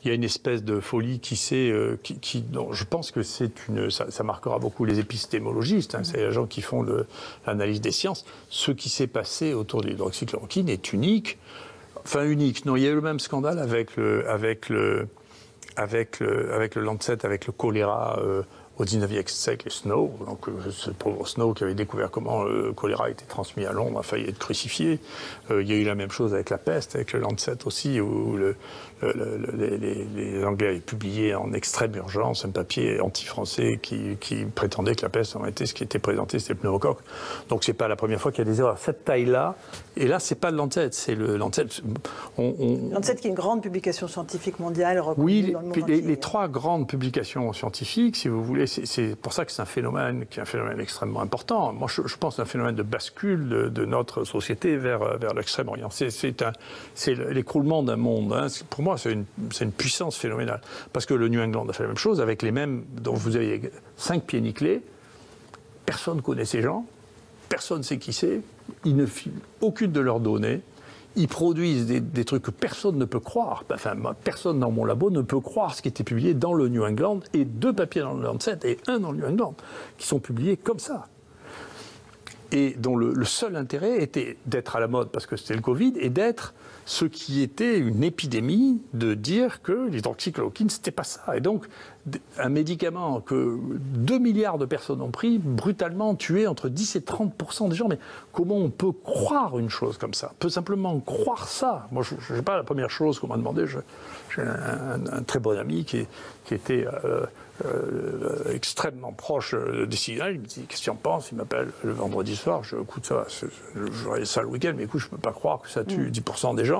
il y a une espèce de folie dont je pense que ça marquera beaucoup les épistémologistes, hein, c'est les gens qui font l'analyse des sciences. Ce qui s'est passé autour de l'hydroxychloroquine est unique. Enfin, unique. Non, il y a eu le même scandale avec le Lancet, avec le choléra au 19e siècle, et Snow. Donc, ce pauvre Snow qui avait découvert comment le choléra était transmis à Londres a failli être crucifié. Il y a eu la même chose avec la peste, avec le Lancet aussi, où les Anglais avaient publié en extrême urgence un papier anti-français qui prétendait que la peste en réalité, ce qui était présenté, c'était le pneumocoque. Donc, c'est pas la première fois qu'il y a des erreurs. Cette taille-là, et là, c'est pas le Lancet, c'est le Lancet. Lancet, qui est une grande publication scientifique mondiale reconnue dans le monde entier. Les trois grandes publications scientifiques, si vous voulez, c'est pour ça que c'est un phénomène qui est un phénomène extrêmement important. Moi, je pense que c'est un phénomène de bascule de notre société vers l'extrême-orient. C'est l'écroulement d'un monde. Hein. Pour moi, c'est une puissance phénoménale. Parce que le New England a fait la même chose avec les mêmes, dont vous avez 5 pieds nickelés. Personne ne connaît ces gens. Personne ne sait qui c'est. Ils ne filent aucune de leurs données. Ils produisent des trucs que personne ne peut croire. Enfin, personne dans mon labo ne peut croire ce qui était publié dans le New England, et 2 papiers dans le Lancet et 1 dans le New England, qui sont publiés comme ça. Et dont le seul intérêt était d'être à la mode, parce que c'était le Covid, et d'être ce qui était une épidémie, de dire que l'hydroxychloroquine, c'était pas ça. Et donc, un médicament que 2 milliards de personnes ont pris, brutalement tué entre 10 et 30% des gens. Mais comment on peut croire une chose comme ça? On peut simplement croire ça. Moi, je ne sais pas, la première chose qu'on m'a demandé, j'ai un très bon ami qui était extrêmement proche des citoyens. Il me dit, qu'est-ce que tu en penses? Il m'appelle le vendredi soir. Je écoute ça, j'aurai ça le week-end, mais écoute, je ne peux pas croire que ça tue 10% des gens.